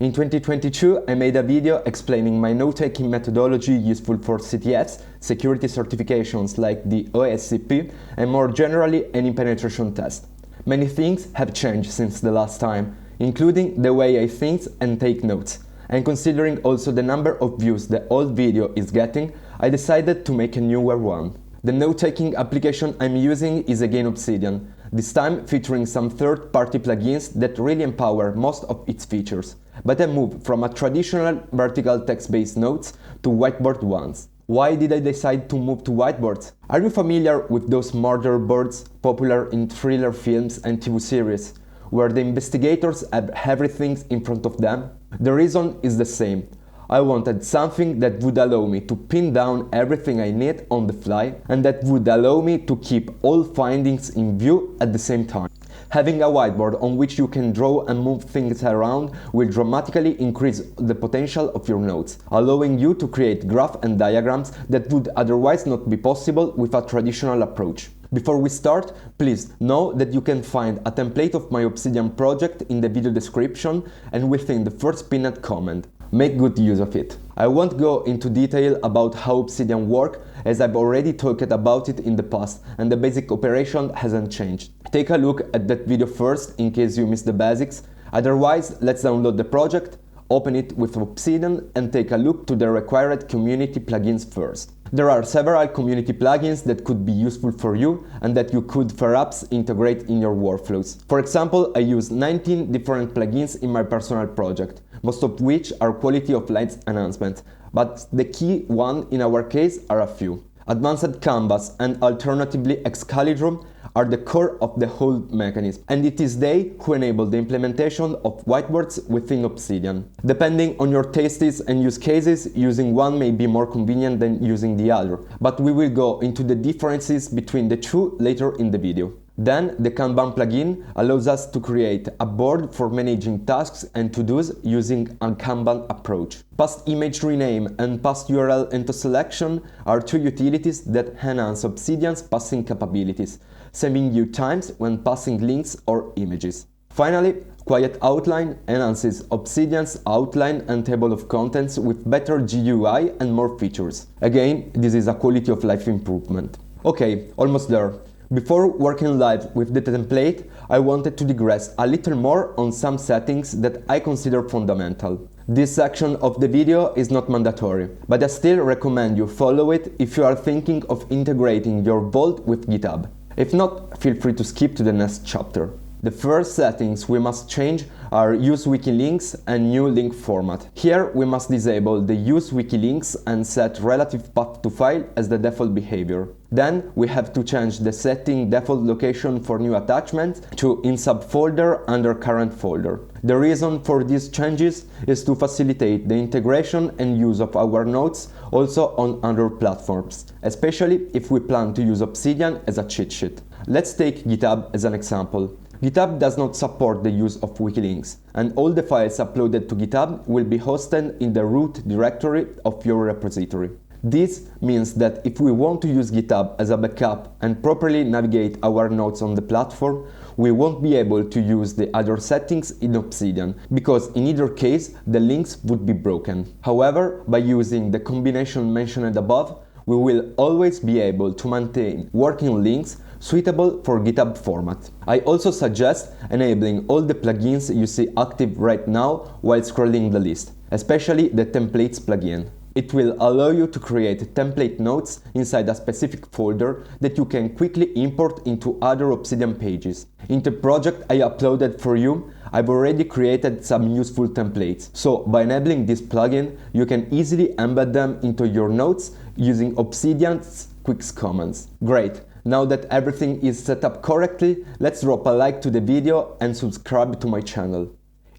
In 2022, I made a video explaining my note-taking methodology useful for CTFs, security certifications like the OSCP, and more generally any penetration test. Many things have changed since the last time, including the way I think and take notes. And considering also the number of views the old video is getting, I decided to make a newer one. The note-taking application I'm using is again Obsidian, this time featuring some third-party plugins that really empower most of its features. But I moved from a traditional vertical text-based notes to whiteboard ones. Why did I decide to move to whiteboards? Are you familiar with those murder boards popular in thriller films and TV series, where the investigators have everything in front of them? The reason is the same. I wanted something that would allow me to pin down everything I need on the fly and that would allow me to keep all findings in view at the same time. Having a whiteboard on which you can draw and move things around will dramatically increase the potential of your notes, allowing you to create graphs and diagrams that would otherwise not be possible with a traditional approach. Before we start, please know that you can find a template of my Obsidian project in the video description and within the first pinned comment. Make good use of it. I won't go into detail about how Obsidian works, as I've already talked about it in the past and the basic operation hasn't changed. Take a look at that video first in case you missed the basics. Otherwise, let's download the project, open it with Obsidian and take a look to the required community plugins first. There are several community plugins that could be useful for you and that you could perhaps integrate in your workflows. For example, I use 19 different plugins in my personal project, most of which are quality of life enhancement, but the key one in our case are a few. Advanced Canvas and alternatively Excalidraw are the core of the whole mechanism, and it is they who enable the implementation of whiteboards within Obsidian. Depending on your tastes and use cases, using one may be more convenient than using the other, but we will go into the differences between the two later in the video. Then, the Kanban plugin allows us to create a board for managing tasks and to-dos using a Kanban approach. Past image rename and past URL into selection are two utilities that enhance Obsidian's passing capabilities, saving you times when passing links or images. Finally, Quiet Outline enhances Obsidian's outline and table of contents with better GUI and more features. Again, this is a quality of life improvement. Okay, almost there. Before working live with the template, I wanted to digress a little more on some settings that I consider fundamental. This section of the video is not mandatory, but I still recommend you follow it if you are thinking of integrating your Vault with GitHub. If not, feel free to skip to the next chapter. The first settings we must change are Use Wiki Links and New Link Format. Here we must disable the Use Wiki Links and set relative path to file as the default behavior. Then we have to change the setting default location for new attachments to in subfolder under current folder. The reason for these changes is to facilitate the integration and use of our notes also on other platforms, especially if we plan to use Obsidian as a cheat sheet. Let's take GitHub as an example. GitHub does not support the use of wiki links, and all the files uploaded to GitHub will be hosted in the root directory of your repository. This means that if we want to use GitHub as a backup and properly navigate our notes on the platform, we won't be able to use the other settings in Obsidian, because in either case the links would be broken. However, by using the combination mentioned above, we will always be able to maintain working links suitable for GitHub format. I also suggest enabling all the plugins you see active right now while scrolling the list, especially the Templates plugin. It will allow you to create template notes inside a specific folder that you can quickly import into other Obsidian pages. In the project I uploaded for you, I've already created some useful templates, so by enabling this plugin, you can easily embed them into your notes using Obsidian's quick commands. Great! Now that everything is set up correctly, let's drop a like to the video and subscribe to my channel.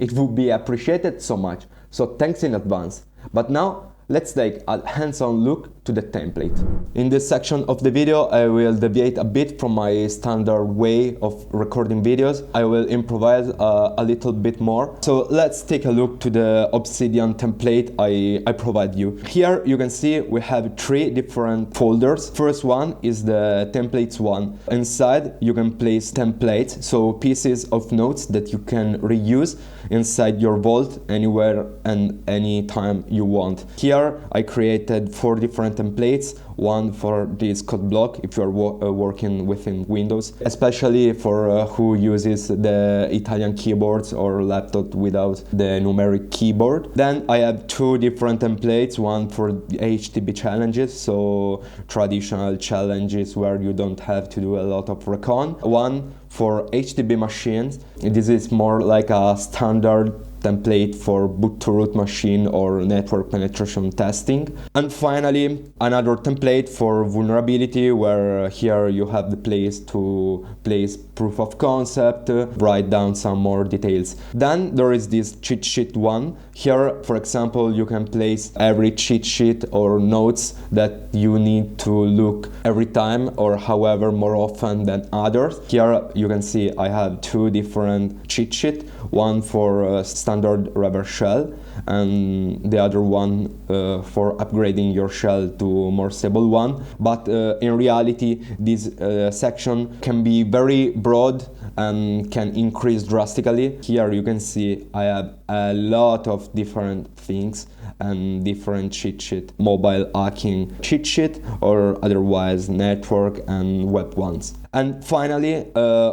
It would be appreciated so much, so thanks in advance. But now, let's take a hands-on look to the template. In this section of the video, I will deviate a bit from my standard way of recording videos. I will improvise a little bit more. So let's take a look to the Obsidian template I provide you. Here you can see we have 3 different folders. First one is the templates one. Inside you can place templates, so pieces of notes that you can reuse inside your vault anywhere and anytime you want. Here I created 4 different templates, one for this code block if you are working within Windows, especially for who uses the Italian keyboards or laptop without the numeric keyboard. Then I have 2 different templates, one for the HTTP challenges, so traditional challenges where you don't have to do a lot of recon. One for HTTP machines. This is more like a standard template for boot to root machine or network penetration testing. And finally, another template for vulnerability, where here you have the place to place proof of concept, write down some more details. Then there is this cheat sheet one. Here, for example, you can place every cheat sheet or notes that you need to look every time or however more often than others. Here you can see I have 2 different cheat sheets, one for standard reverse shell and the other one for upgrading your shell to more stable one. But in reality, this section can be very broad and can increase drastically. Here you can see I have a lot of different things and different cheat sheet, mobile hacking cheat sheet or otherwise network and web ones. And finally,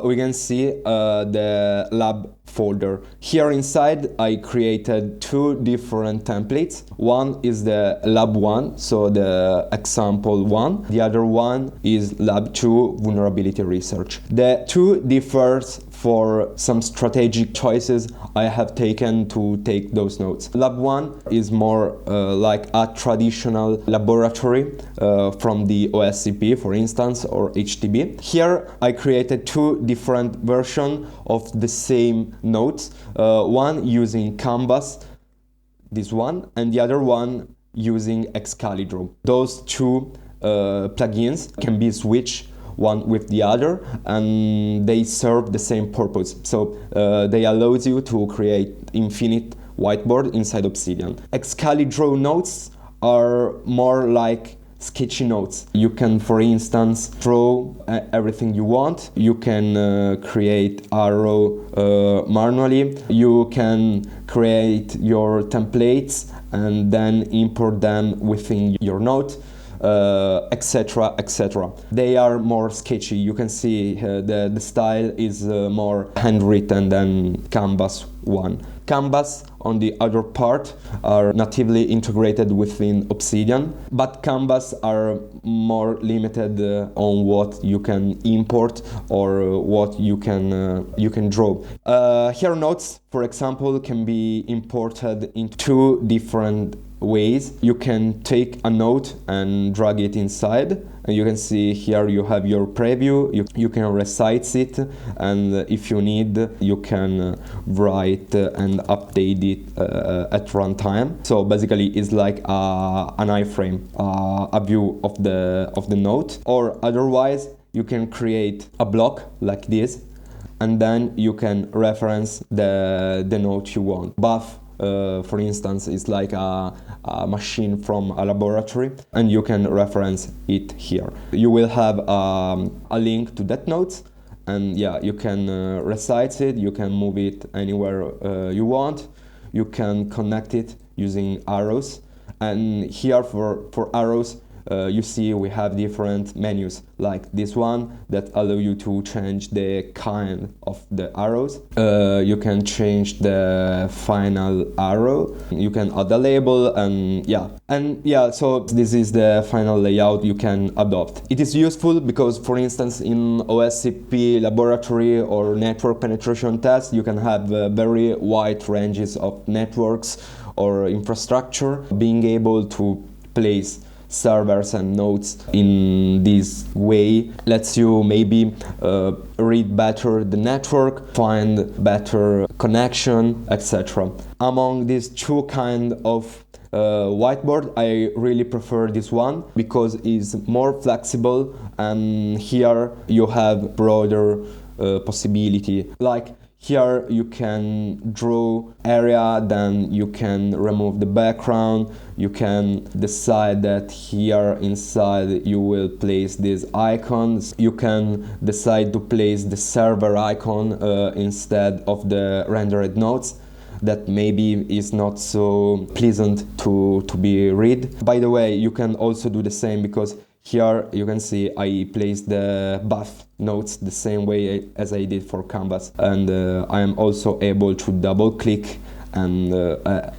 we can see the lab folder. Here inside I created 2 different templates. One is the lab 1, so the example 1. The other one is lab 2, vulnerability research. The 2 differs for some strategic choices I have taken to take those notes. Lab 1 is more like a traditional laboratory from the OSCP, for instance, or HTTP. Here I created 2 different versions of the same notes, one using Canvas, this one, and the other one using Excalidraw. Those 2 plugins can be switched one with the other, and they serve the same purpose. So they allow you to create infinite whiteboard inside Obsidian. Excalidraw notes are more like sketchy notes. You can, for instance, draw everything you want. You can create arrow manually. You can create your templates and then import them within your note, etc, etc. They are more sketchy. You can see the style is more handwritten than Canvas one. Canvas, on the other part, are natively integrated within Obsidian, but Canvas are more limited on what you can import or what you can draw. Here notes, for example, can be imported in 2 different ways. You can take a note and drag it inside, and you can see here you have your preview. You can resize it, and if you need, you can write and update it at runtime. So basically, it's like an iframe, a view of the note. Or otherwise, you can create a block like this, and then you can reference the note you want. Buff, for instance, is like a machine from a laboratory, and you can reference it here. You will have a link to that note, and yeah, you can resize it, you can move it anywhere you want, you can connect it using arrows, and here for arrows, you see we have different menus like this one that allow you to change the kind of the arrows. You can change the final arrow, you can add a label, and yeah, so this is the final layout you can adopt. It is useful because, for instance, in OSCP laboratory or network penetration test, you can have very wide ranges of networks or infrastructure. Being able to place servers and nodes in this way lets you maybe read better the network, find better connection, etc. Among these 2 kind of whiteboard, I really prefer this one because it's more flexible, and here you have broader possibility. Like here you can draw area, then you can remove the background, you can decide that here inside you will place these icons, you can decide to place the server icon instead of the rendered nodes. That maybe is not so pleasant to be read. By the way, you can also do the same, because here you can see I placed the buff nodes the same way as I did for Canvas, and I am also able to double click and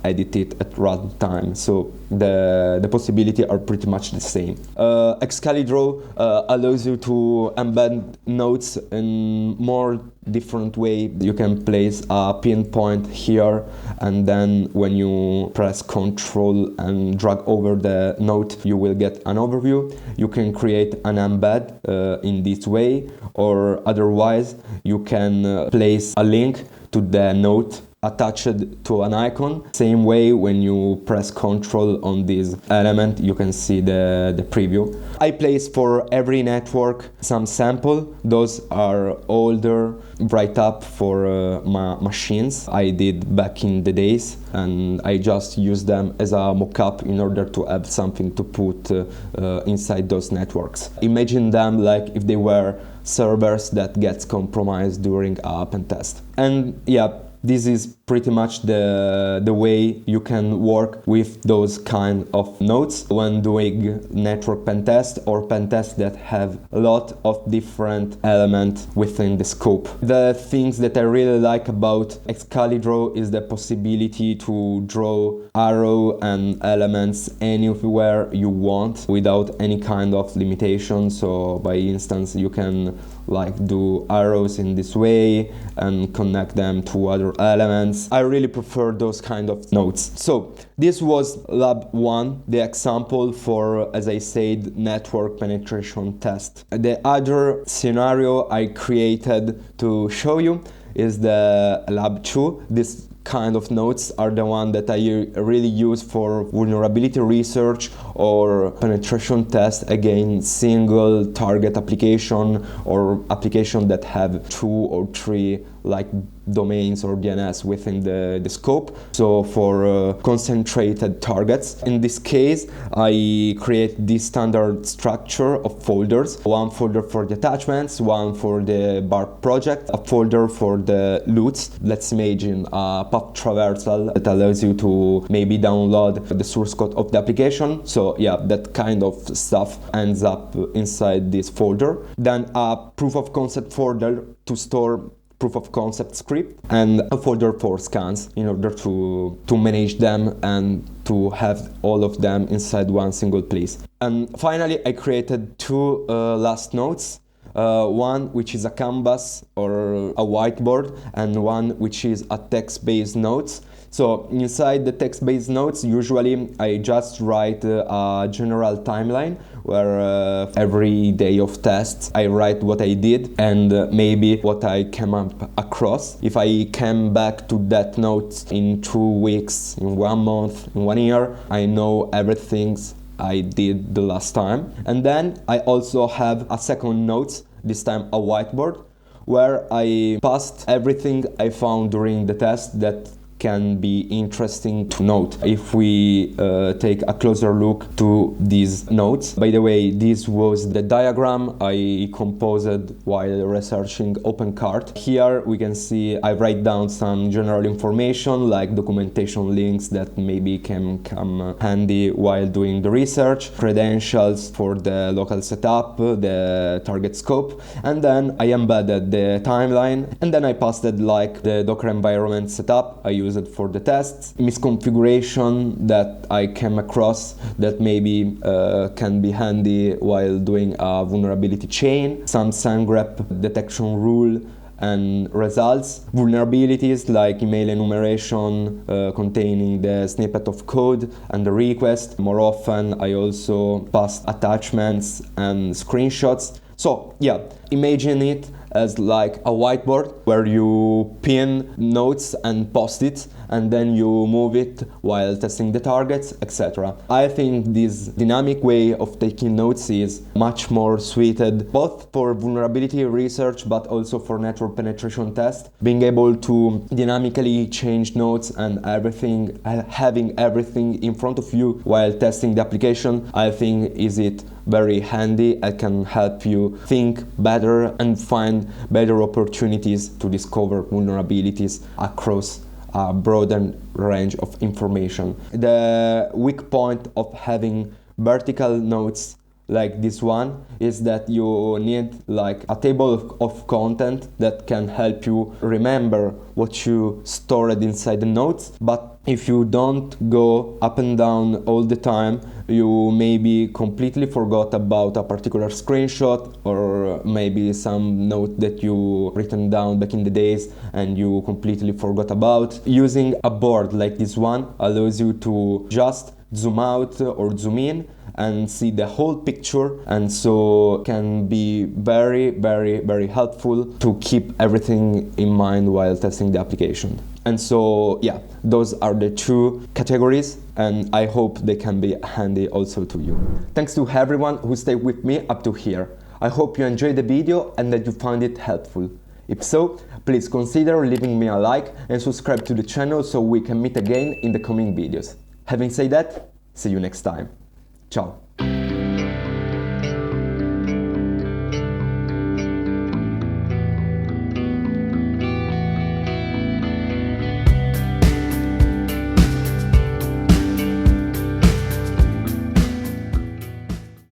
edit it at runtime. So the possibilities are pretty much the same. Excalidraw allows you to embed nodes in more different way. You can place a pinpoint here, and then when you press Ctrl and drag over the node, you will get an overview. You can create an embed in this way, or otherwise you can place a link to the node attached to an icon. Same way, when you press Ctrl on this element, you can see the preview. I place for every network some sample. Those are older write-up for my machines I did back in the days, and I just use them as a mock-up in order to have something to put inside those networks. Imagine them like if they were servers that gets compromised during a pen test. And yeah, this is pretty much the way you can work with those kind of nodes when doing network pen test or pen tests that have a lot of different elements within the scope. The things that I really like about Excalidraw is the possibility to draw arrow and elements anywhere you want without any kind of limitation. So by instance, you can like do arrows in this way and connect them to other elements. I really prefer those kind of nodes. So this was lab 1, the example for, as I said, network penetration test. The other scenario I created to show you is the lab 2. This kind of nodes are the one that I really use for vulnerability research or penetration test against single target application or application that have 2 or 3 like domains or DNS within the scope. So for concentrated targets, in this case I create this standard structure of folders. One folder for the attachments, one for the Bark project, a folder for the loots. Let's imagine a path traversal that allows you to maybe download the source code of the application. So yeah, that kind of stuff ends up inside this folder. Then a proof of concept folder to store proof of concept script, and a folder for scans in order to manage them and to have all of them inside one single place. And finally, I created 2 last nodes. One which is a canvas or a whiteboard, and one which is a text-based notes. So inside the text-based notes, usually I just write a general timeline where every day of tests I write what I did and maybe what I came up across. If I came back to that note in 2 weeks, in 1 month, in 1 year, I know everything I did the last time. And then I also have a second note, this time a whiteboard, where I passed everything I found during the test that can be interesting to note if we take a closer look to these notes. By the way, this was the diagram I composed while researching OpenCart. Here we can see I write down some general information like documentation links that maybe can come handy while doing the research, credentials for the local setup, the target scope, and then I embedded the timeline, and then I pasted like the Docker environment setup I use it for the tests, misconfiguration that I came across that maybe can be handy while doing a vulnerability chain, some SandGrep detection rule and results, vulnerabilities like email enumeration containing the snippet of code and the request. More often I also passed attachments and screenshots. So yeah, imagine it as like a whiteboard where you pin notes and post-its, and then you move it while testing the targets, etc. I think this dynamic way of taking notes is much more suited both for vulnerability research but also for network penetration test. Being able to dynamically change notes and everything, having everything in front of you while testing the application, I think is it very handy. It can help you think better and find better opportunities to discover vulnerabilities across a broader range of information. The weak point of having vertical nodes like this one is that you need like a table of content that can help you remember what you stored inside the notes. But if you don't go up and down all the time, you maybe completely forgot about a particular screenshot or maybe some note that you written down back in the days and you completely forgot about. Using a board like this one allows you to just zoom out or zoom in and see the whole picture, and so can be very helpful to keep everything in mind while testing the application. And so yeah, those are the two categories, and I hope they can be handy also to you. Thanks to everyone who stayed with me up to here. I hope you enjoyed the video and that you found it helpful. If so, please consider leaving me a like and subscribe to the channel so we can meet again in the coming videos. Having said that, see you next time. Ciao!